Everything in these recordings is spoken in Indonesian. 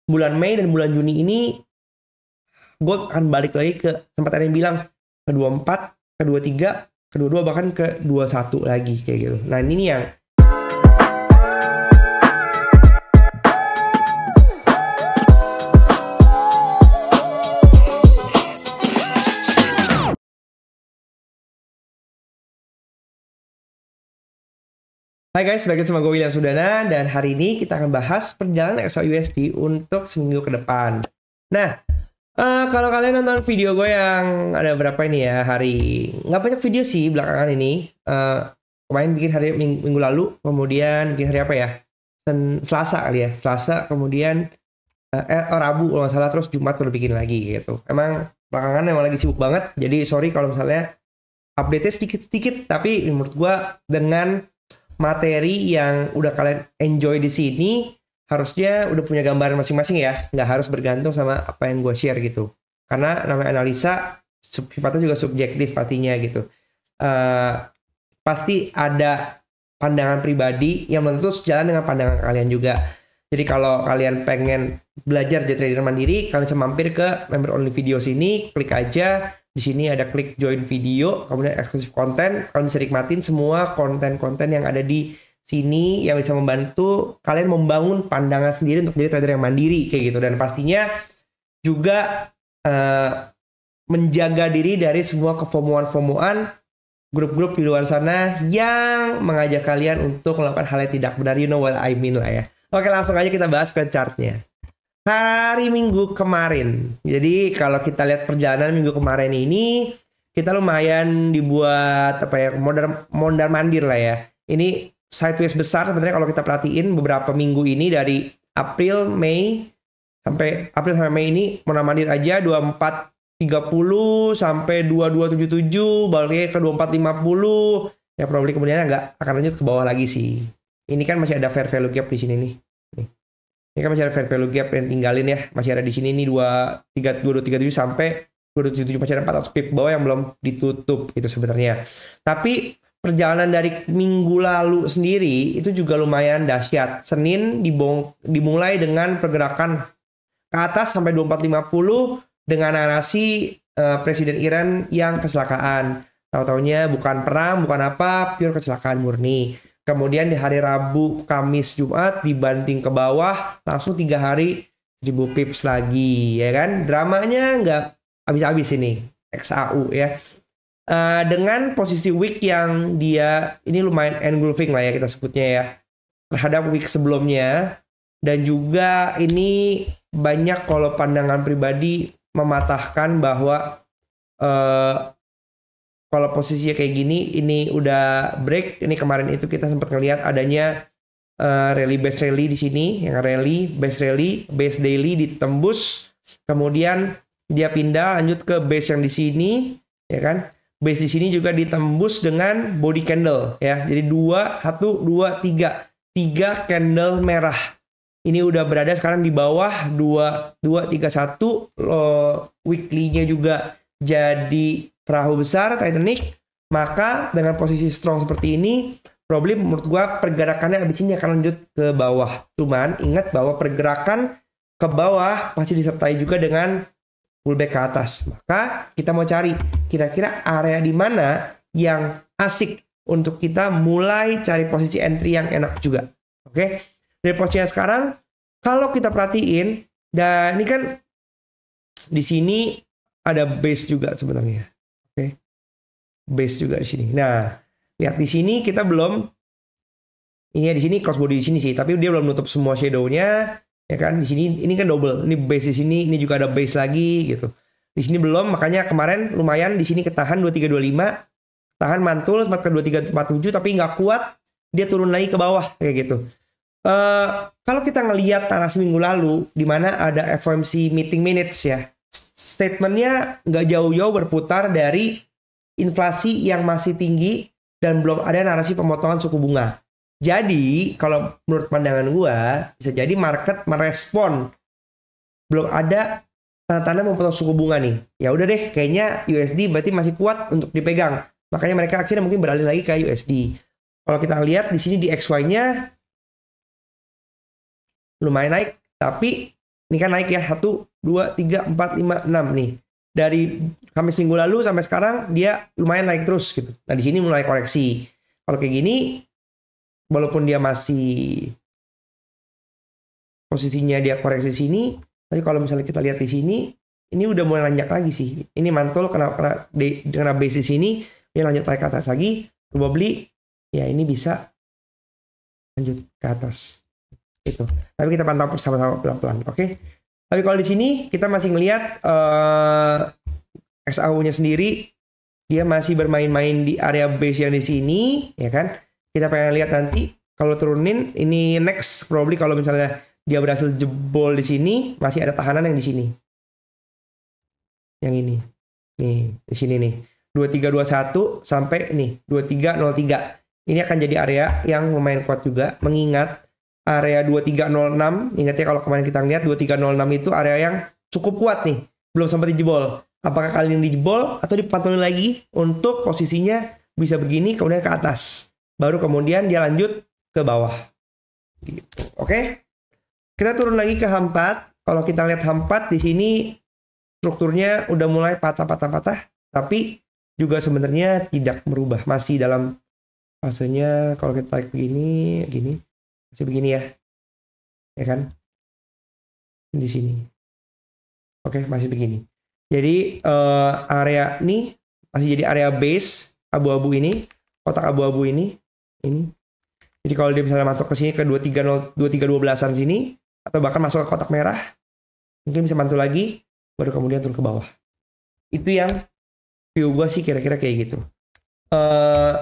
bulan Mei dan bulan Juni ini gold akan balik lagi ke, sempat ada yang bilang ke 24, ke 23, ke 22, bahkan ke 21 lagi kayak gitu. Nah ini yang Hai guys, balik lagi sama gue William Sudana, dan hari ini kita akan bahas perjalanan XAUUSD untuk seminggu ke depan. Nah, kalau kalian nonton video gue yang ada berapa ini ya, nggak banyak video sih belakangan ini. Kemarin bikin hari minggu lalu, kemudian bikin hari apa ya? Selasa kali ya, Selasa, kemudian Rabu kalau nggak salah, terus Jumat udah bikin lagi gitu. Emang belakangan emang lagi sibuk banget, jadi sorry kalau misalnya update-nya sedikit-sedikit, tapi menurut gue dengan materi yang udah kalian enjoy di sini harusnya udah punya gambaran masing-masing ya, nggak harus bergantung sama apa yang gue share gitu, karena namanya analisa sifatnya juga subjektif pastinya gitu. Pasti ada pandangan pribadi yang tentu sejalan dengan pandangan kalian juga. Jadi kalau kalian pengen belajar jadi trader mandiri, kalian bisa mampir ke member only video sini, klik aja. Di sini ada klik join video, kemudian eksklusif konten. Kalian bisa nikmatin semua konten-konten yang ada di sini yang bisa membantu kalian membangun pandangan sendiri untuk jadi trader yang mandiri kayak gitu. Dan pastinya juga menjaga diri dari semua kefomoan-fomoan grup-grup di luar sana yang mengajak kalian untuk melakukan hal yang tidak benar. You know what I mean lah ya. Oke, langsung aja kita bahas ke chartnya. Hari Minggu kemarin. Jadi kalau kita lihat perjalanan minggu kemarin ini, kita lumayan dibuat apa ya, mondar mandir lah ya. Ini sideways besar sebenarnya kalau kita perhatiin beberapa minggu ini, dari April Mei sampai Mei ini mondar mandir aja 2430 sampai 2277, baliknya ke 2450. Ya probably kemudian nggak akan lanjut ke bawah lagi sih. Ini kan masih ada fair value gap di sini nih. Ini kan masih ada fair value gap yang tinggalin ya. Masih ada di sini nih 2237 sampai 2277, masih ada 400 pip bawah yang belum ditutup gitu sebenarnya. Tapi perjalanan dari minggu lalu sendiri itu juga lumayan dahsyat. Senin dimulai dengan pergerakan ke atas sampai 2450 dengan narasi Presiden Iran yang kecelakaan. Tahu-taunya bukan perang, bukan apa, pure kecelakaan murni. Kemudian di hari Rabu, Kamis, Jumat dibanting ke bawah, langsung 3 hari 1000 pips lagi, ya kan? Dramanya nggak habis-habis ini, XAU ya. Dengan posisi week yang dia ini lumayan engulfing lah ya kita sebutnya ya, terhadap week sebelumnya. Dan juga ini banyak kalau pandangan pribadi mematahkan bahwa kalau posisinya kayak gini, ini udah break. Ini kemarin itu kita sempat ngelihat adanya rally base rally di sini, yang rally base daily ditembus, kemudian dia pindah lanjut ke base yang di sini, ya kan? Base di sini juga ditembus dengan body candle, ya. Jadi 3 candle merah. Ini udah berada sekarang di bawah 2231. Weekly-nya juga jadi perahu besar Titanic. Maka dengan posisi strong seperti ini, probably menurut gua pergerakannya abis ini akan lanjut ke bawah. Cuman ingat bahwa pergerakan ke bawah pasti disertai juga dengan pullback ke atas. Maka kita mau cari kira-kira area di mana yang asik untuk kita mulai cari posisi entry yang enak juga. Oke. Dari posisinya sekarang, kalau kita perhatiin, dan ini kan di sini ada base juga sebenarnya. Oke. Base juga di sini. Nah, lihat di sini kita belum, ini ya, di sini cross body di sini sih, tapi dia belum nutup semua shadow-nya, ya kan? Di sini ini kan double. Ini base di sini, ini juga ada base lagi gitu. Di sini belum, makanya kemarin lumayan di sini ketahan 2325, tahan mantul ke 2347 tapi nggak kuat, dia turun lagi ke bawah kayak gitu. Kalau kita ngelihat narasi minggu lalu di mana ada FOMC meeting minutes ya, statementnya nggak jauh-jauh berputar dari inflasi yang masih tinggi dan belum ada narasi pemotongan suku bunga. Jadi kalau menurut pandangan gua, bisa jadi market merespon belum ada tanda-tanda memotong suku bunga nih. Ya udah deh, kayaknya USD berarti masih kuat untuk dipegang. Makanya mereka akhirnya mungkin beralih lagi ke USD. Kalau kita lihat di sini di XY-nya lumayan naik, tapi Ini kan naik ya 1, 2, 3, 4, 5, 6 nih. Dari Kamis minggu lalu sampai sekarang dia lumayan naik terus gitu. Nah di sini mulai koreksi. Kalau kayak gini, walaupun dia masih posisinya dia koreksi sini, tapi kalau misalnya kita lihat di sini, ini udah mulai nanjak lagi sih. Ini mantul kena base di sini, dia lanjut naik ke atas lagi. Probably ya ini bisa lanjut ke atas. Itu. Tapi kita pantau bersama-sama pelan-pelan, oke? Tapi kalau di sini kita masih ngelihat XAU-nya sendiri dia masih bermain-main di area base yang di sini, ya kan? Kita pengen lihat nanti kalau turunin ini next probably kalau misalnya dia berhasil jebol di sini, masih ada tahanan yang di sini. Yang ini. Nih, di sini nih. 2321 sampai nih 2303. Ini akan jadi area yang lumayan kuat juga mengingat area 2306, ingat ya kalau kemarin kita lihat 2306 itu area yang cukup kuat nih, belum sempat dijebol. Apakah kali ini dijebol atau dipantulin lagi untuk posisinya bisa begini kemudian ke atas, baru kemudian dia lanjut ke bawah gitu. Oke, kita turun lagi ke H4. Kalau kita lihat H4 di sini strukturnya udah mulai patah-patah, tapi juga sebenarnya tidak merubah, masih dalam fasenya. Kalau kita tarik begini gini masih begini ya kan, di sini. Oke, masih begini. Jadi area ini masih jadi area base abu-abu ini, kotak abu-abu ini. Jadi kalau dia misalnya masuk ke sini ke 2312-an sini, atau bahkan masuk ke kotak merah, mungkin bisa mantul lagi, baru kemudian turun ke bawah. Itu yang view gue sih kira-kira kayak gitu.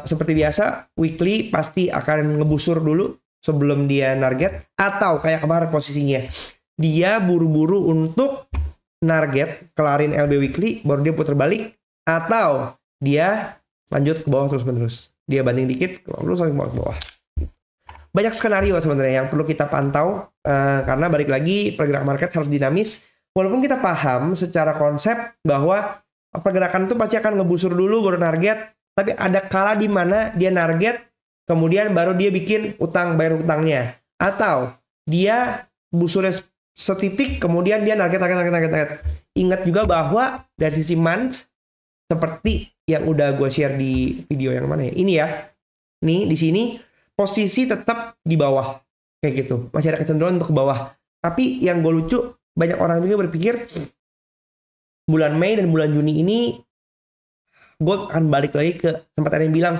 Seperti biasa, weekly pasti akan ngebusur dulu sebelum dia target, atau kayak kemarin posisinya dia buru-buru untuk target kelarin LB weekly baru dia putar balik, atau dia lanjut ke bawah terus-menerus, dia banding dikit terus lagi ke bawah. Banyak skenario sebenarnya yang perlu kita pantau, karena balik lagi pergerakan market harus dinamis. Walaupun kita paham secara konsep bahwa pergerakan itu pasti akan ngebusur dulu baru target, tapi ada kala di mana dia target kemudian baru dia bikin utang, bayar utangnya. Atau dia busurnya setitik, kemudian dia target. Ingat juga bahwa dari sisi month, seperti yang udah gue share di video yang mana ya? Ini ya. Nih, di sini posisi tetap di bawah. Kayak gitu. Masih ada kecenderungan untuk ke bawah. Tapi yang gue lucu, banyak orang juga berpikir, bulan Mei dan bulan Juni ini, gue akan balik lagi ke, sempat ada yang bilang,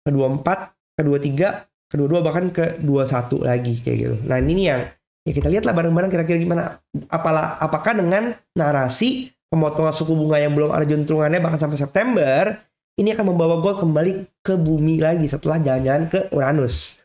ke 24, ke 23, ke 22, bahkan ke 21 lagi kayak gitu. Nah ini yang ya kita lihatlah bareng-bareng kira-kira gimana. Apakah dengan narasi pemotongan suku bunga yang belum ada juntrungannya bahkan sampai September, ini akan membawa gold kembali ke bumi lagi setelah jalan-jalan ke Uranus.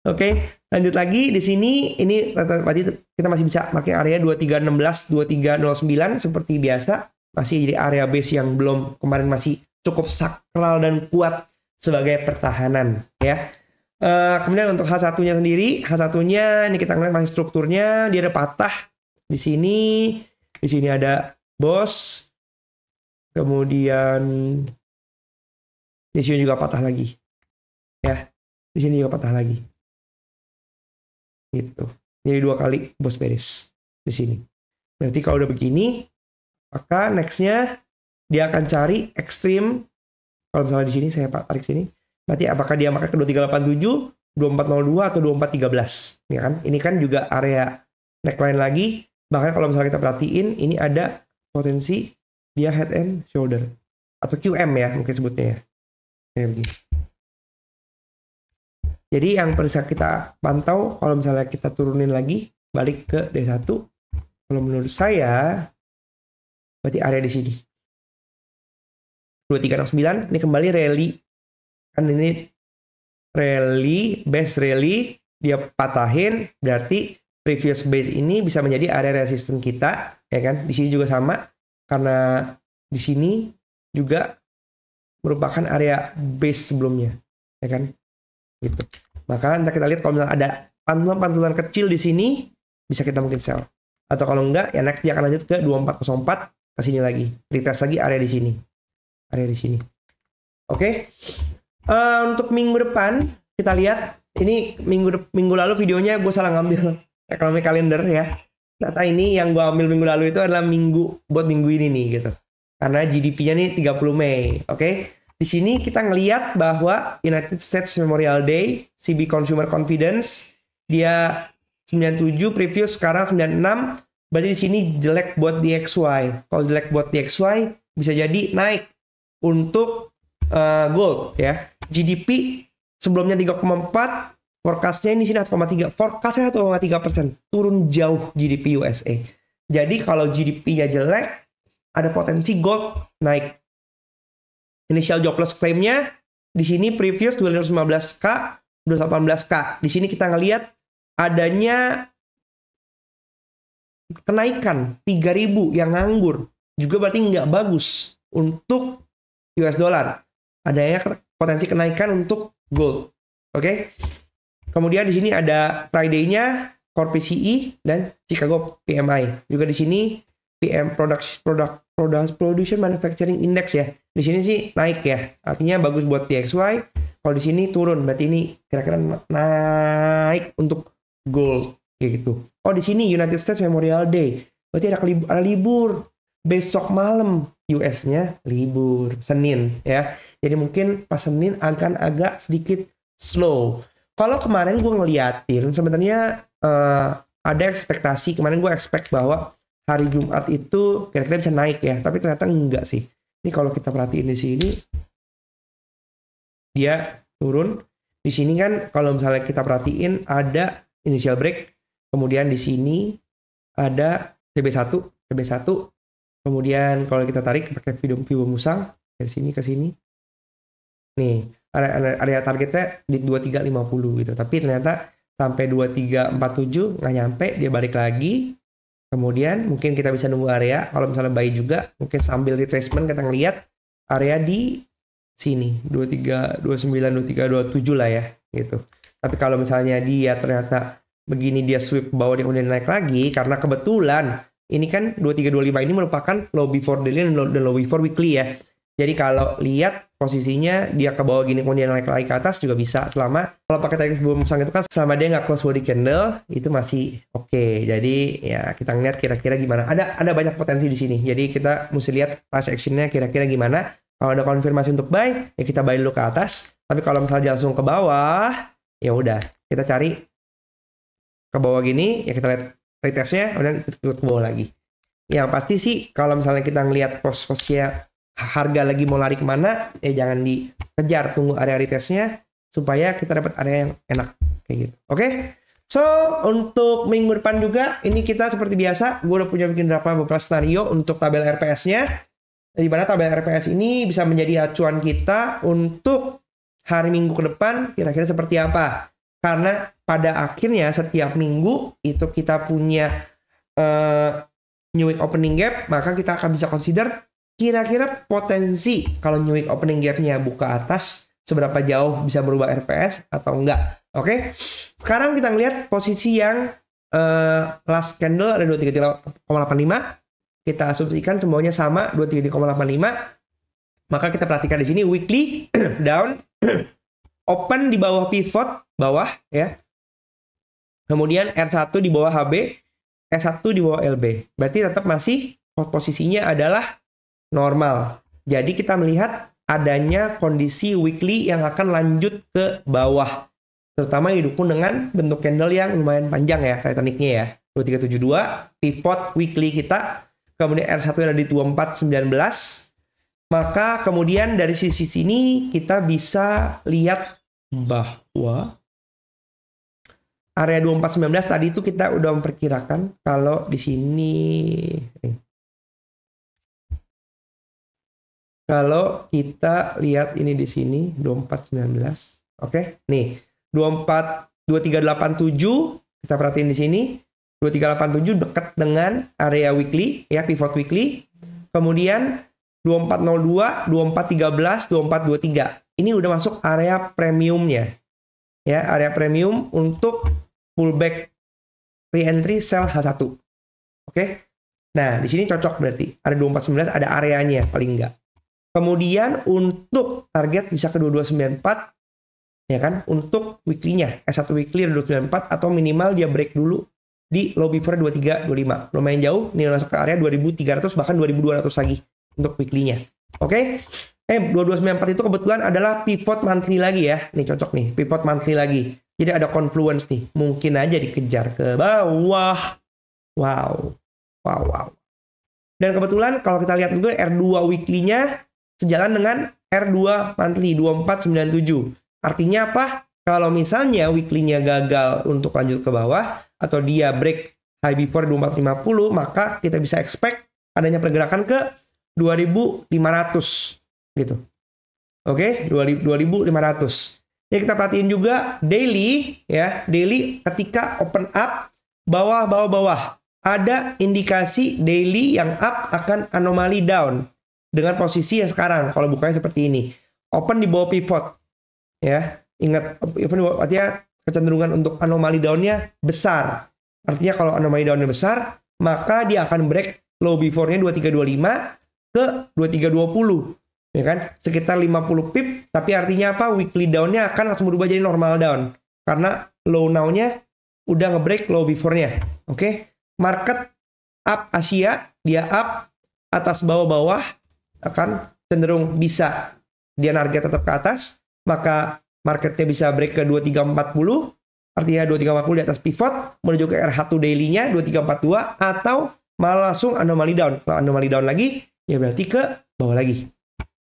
Oke, lanjut lagi di sini. Ini tadi kita masih bisa pakai area 2316, 2309 seperti biasa. Masih jadi area base yang belum, kemarin masih cukup sakral dan kuat sebagai pertahanan ya. Kemudian untuk H1-nya sendiri, H1-nya ini kita ngeliat masih strukturnya dia ada patah di sini. Di sini ada bos. Kemudian di sini juga patah lagi. Ya. Di sini juga patah lagi. Gitu. Jadi 2 kali bos beres di sini. Berarti kalau udah begini, maka next-nya dia akan cari ekstrim. Kalau misalnya di sini saya tarik sini, berarti apakah dia makan ke 2387, 2402 atau 2413, ya kan? Ini kan juga area neckline lagi. Bahkan kalau misalnya kita perhatiin, ini ada potensi dia head and shoulder atau QM ya mungkin sebutnya ya. Kayak begini. Jadi yang perlu kita pantau kalau misalnya kita turunin lagi balik ke D1, kalau menurut saya berarti area di sini. 2369 ini kembali rally, kan ini rally, base rally, dia patahin, berarti previous base ini bisa menjadi area resisten kita, ya kan? Di sini juga sama, karena di sini juga merupakan area base sebelumnya, ya kan? Gitu. Maka nanti kita lihat kalau misalnya ada pantulan-pantulan kecil di sini, bisa kita mungkin sell. Atau kalau enggak, ya next dia akan lanjut ke 2404 ke sini lagi, retest lagi area di sini. Area di sini. Oke. Untuk minggu depan kita lihat, ini minggu lalu videonya gue salah ngambil economic calendar ya. Data ini yang gua ambil minggu lalu itu adalah buat minggu ini nih gitu. Karena GDP-nya nih 30 Mei, oke? Di sini kita ngelihat bahwa United States Memorial Day, CB Consumer Confidence, dia 97, previous sekarang 96, berarti di sini jelek buat DXY. Kalau jelek buat DXY, bisa jadi naik untuk gold ya. GDP sebelumnya 3,4, forecastnya ini sini 1,3, forecastnya 1,3%, turun jauh GDP USA. Jadi kalau GDP-nya jelek, ada potensi gold naik. Initial jobless claim-nya di sini previous 215K, 218K. Di sini kita ngelihat adanya kenaikan 3.000 yang nganggur. Juga berarti nggak bagus untuk US dollar. Adanya potensi kenaikan untuk gold. Oke. Kemudian di sini ada Friday-nya, Core PCE dan Chicago PMI. Juga di sini PM Production Manufacturing Index ya. Di sini sih naik ya. Artinya bagus buat DXY. Kalau di sini turun, berarti ini kira-kira naik untuk gold kayak gitu. Oh, di sini United States Memorial Day. Berarti ada libur. Besok malam US-nya libur, Senin ya. Jadi mungkin pas Senin akan agak sedikit slow. Kalau kemarin gue ngeliatin sebenarnya ada ekspektasi. Kemarin gue expect bahwa hari Jumat itu kira-kira bisa naik ya, tapi ternyata enggak sih. Ini kalau kita perhatiin di sini, dia turun. Di sini kan kalau misalnya kita perhatiin ada initial break, kemudian di sini ada TB1, kemudian kalau kita tarik pakai video musang dari sini ke sini, nih area targetnya di 2350 gitu, tapi ternyata sampai 2347 nggak nyampe, dia balik lagi. Kemudian mungkin kita bisa nunggu area, kalau misalnya buy juga, mungkin sambil retracement kita ngelihat area di sini, 23, 29, 23, 27 lah ya, gitu. Tapi kalau misalnya dia ternyata begini, dia sweep ke bawah, dia kemudian naik lagi, karena kebetulan ini kan 2325 ini merupakan low before daily dan low before weekly ya. Jadi kalau lihat posisinya dia ke bawah gini kemudian naik lagi ke atas juga bisa, selama kalau pakai teknik buah musang itu kan selama dia nggak close body candle itu masih oke. Jadi ya kita ngeliat kira-kira gimana. Ada banyak potensi di sini. Jadi kita mesti lihat price actionnya kira-kira gimana. Kalau ada konfirmasi untuk buy ya kita buy dulu ke atas. Tapi kalau misalnya dia langsung ke bawah ya udah kita cari ke bawah gini ya kita lihat retestnya kemudian ikut ke bawah lagi. Yang pasti sih kalau misalnya kita ngelihat posnya harga lagi mau lari kemana, jangan dikejar, tunggu area retestnya supaya kita dapat area yang enak kayak gitu. Oke? So, untuk minggu depan juga ini kita seperti biasa, gue udah punya bikin beberapa skenario untuk tabel RPS-nya. Di mana tabel RPS ini bisa menjadi acuan kita untuk hari Minggu ke depan kira-kira seperti apa. Karena pada akhirnya setiap minggu itu kita punya new week opening gap, maka kita akan bisa consider kira-kira potensi kalau new week opening gap-nya buka atas seberapa jauh bisa merubah RPS atau enggak. Oke. Sekarang kita ngelihat posisi yang last candle ada 23.85. Kita asumsikan semuanya sama 23.85. Maka kita perhatikan di sini weekly down open di bawah pivot bawah ya. Kemudian R1 di bawah HB, S1 di bawah LB. Berarti tetap masih posisinya adalah normal. Jadi kita melihat adanya kondisi weekly yang akan lanjut ke bawah. Terutama didukung dengan bentuk candle yang lumayan panjang ya, Titanicnya ya. 2372, pivot weekly kita. Kemudian R1 ada di 2419. Maka kemudian dari sisi sini kita bisa lihat bahwa area 2419 tadi itu kita udah memperkirakan kalau di sini kalau kita lihat ini di sini 2419. Oke. Nih, 2387 kita perhatiin di sini 2387 dekat dengan area weekly ya, pivot weekly. Kemudian 2402, 2413, 2423. Ini udah masuk area premiumnya. Ya, area premium untuk pullback re-entry sell H1. Oke. Nah, di sini cocok berarti. Ada 2419 ada areanya paling enggak. Kemudian untuk target bisa ke 2294 ya kan, untuk weekly-nya S1 weekly 2294 atau minimal dia break dulu di low before 2325. Lumayan jauh, ini masuk ke area 2300 bahkan 2200 lagi untuk weekly-nya. Oke. 2294 itu kebetulan adalah pivot monthly lagi ya. Nih cocok nih, pivot monthly lagi. Jadi ada confluence nih. Mungkin aja dikejar ke bawah. Wow. Dan kebetulan kalau kita lihat juga R2 weekly-nya sejalan dengan R2 monthly 2497. Artinya apa? Kalau misalnya weekly-nya gagal untuk lanjut ke bawah atau dia break high before 2450, maka kita bisa expect adanya pergerakan ke 2500 gitu. Oke, 2500. Ya kita perhatiin juga daily ya, daily ketika open up bawah. Ada indikasi daily yang up akan anomali down dengan posisi yang sekarang. Kalau bukanya seperti ini, open di bawah pivot ya. Ingat, open di bawah, artinya kecenderungan untuk anomali down-nya besar. Artinya kalau anomali down-nya besar, maka dia akan break low before-nya 2325 ke 2320. Ya kan? Sekitar 50 pip, tapi artinya apa? Weekly down-nya akan langsung berubah jadi normal down. Karena low now-nya udah nge-break low before-nya. Oke? Market up Asia, dia up atas bawah-bawah akan cenderung bisa dia target tetap ke atas, maka marketnya bisa break ke 2340, artinya 2340 di atas pivot menuju ke R1 daily-nya 2342 atau malah langsung anomali down. Kalau anomali down lagi, ya berarti ke bawah lagi.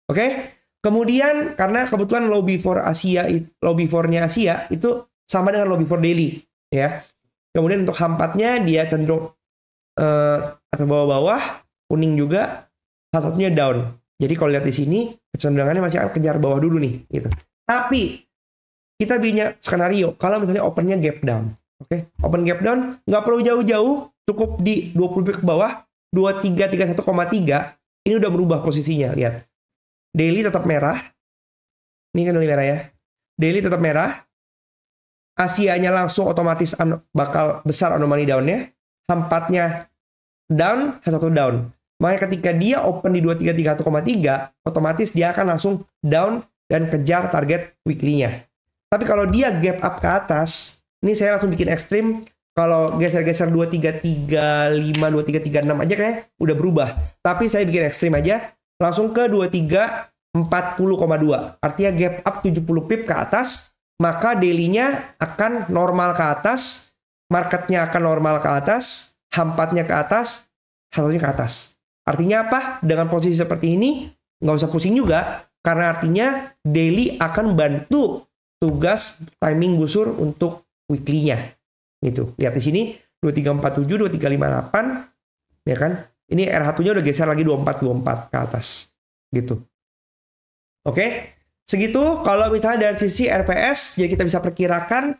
Oke? Kemudian karena kebetulan low before-nya Asia itu sama dengan low before daily, ya. Kemudian untuk H4-nya dia cenderung atau bawah-bawah, kuning juga, satu-satunya down. Jadi kalau lihat di sini kecenderungannya masih akan kejar bawah dulu nih, gitu. Tapi kita punya skenario kalau misalnya opennya gap down. Oke, open gap down nggak perlu jauh-jauh, cukup di 20 pip ke bawah, 2331,3. Ini udah berubah posisinya, lihat. Daily tetap merah. Ini kan daily merah ya. Daily tetap merah. Asianya langsung otomatis bakal besar anomali down-nya. H4-nya down, H1 down. Makanya ketika dia open di 2331,3, otomatis dia akan langsung down dan kejar target weekly-nya. Tapi kalau dia gap up ke atas, ini saya langsung bikin ekstrim. Kalau geser-geser 2335, 2336 aja kayak udah berubah. Tapi saya bikin ekstrim aja, langsung ke 2340,2. Artinya gap up 70 pip ke atas, maka daily-nya akan normal ke atas, market-nya akan normal ke atas, H4-nya ke atas, H1-nya ke atas. Artinya apa? Dengan posisi seperti ini, nggak usah pusing juga, karena artinya daily akan bantu tugas timing gusur untuk weekly-nya. Gitu. Lihat di sini, 2347, 2358, ya kan? Ini R1-nya udah geser lagi 2424 ke atas. Gitu. Oke? Segitu kalau misalnya dari sisi RPS, jadi kita bisa perkirakan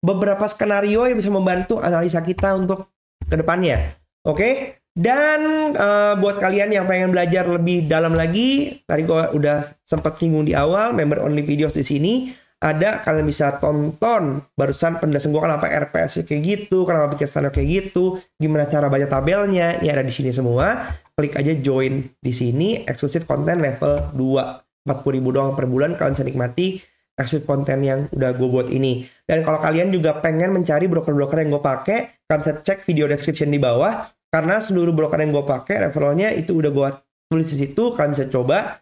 beberapa skenario yang bisa membantu analisa kita untuk ke depannya. Oke? Dan buat kalian yang pengen belajar lebih dalam lagi, tadi gue udah sempat singgung di awal, member only videos di sini ada, kalian bisa tonton barusan penjelasan gue kenapa RPS kayak gitu, kenapa bikin standar kayak gitu, gimana cara baca tabelnya, ini ada di sini semua. Klik aja join di sini, eksklusif konten level 2. 40.000 doang per bulan, kalian bisa nikmati eksklusif konten yang udah gue buat ini. Dan kalau kalian juga pengen mencari broker-broker yang gue pakai, kalian bisa cek video description di bawah. Karena seluruh broker yang gue pakai, referralnya itu udah gue tulis di situ. Kalian bisa coba.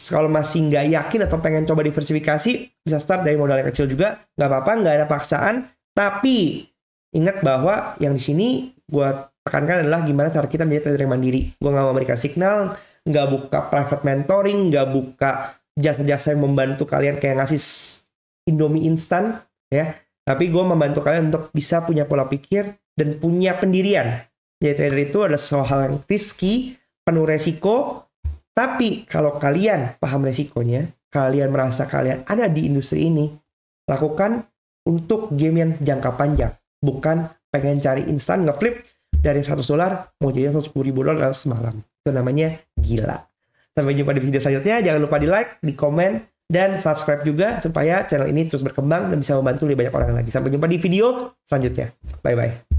Kalau masih nggak yakin atau pengen coba diversifikasi, bisa start dari modal yang kecil juga. Nggak apa-apa, nggak ada paksaan. Tapi ingat bahwa yang di sini gue tekankan adalah gimana cara kita menjadi trader yang mandiri. Gue nggak mau memberikan signal, nggak buka private mentoring, nggak buka jasa-jasa yang membantu kalian kayak ngasih Indomie instan, ya. Tapi gue membantu kalian untuk bisa punya pola pikir dan punya pendirian. Jadi trader itu adalah sesuatu hal yang risky, penuh resiko. Tapi kalau kalian paham resikonya, kalian merasa kalian ada di industri ini, lakukan untuk game yang jangka panjang. Bukan pengen cari instan, ngeflip dari $100 mau jadi $110.000 dalam semalam. Itu namanya gila. Sampai jumpa di video selanjutnya. Jangan lupa di like, di komen, dan subscribe juga supaya channel ini terus berkembang dan bisa membantu lebih banyak orang lagi. Sampai jumpa di video selanjutnya. Bye-bye.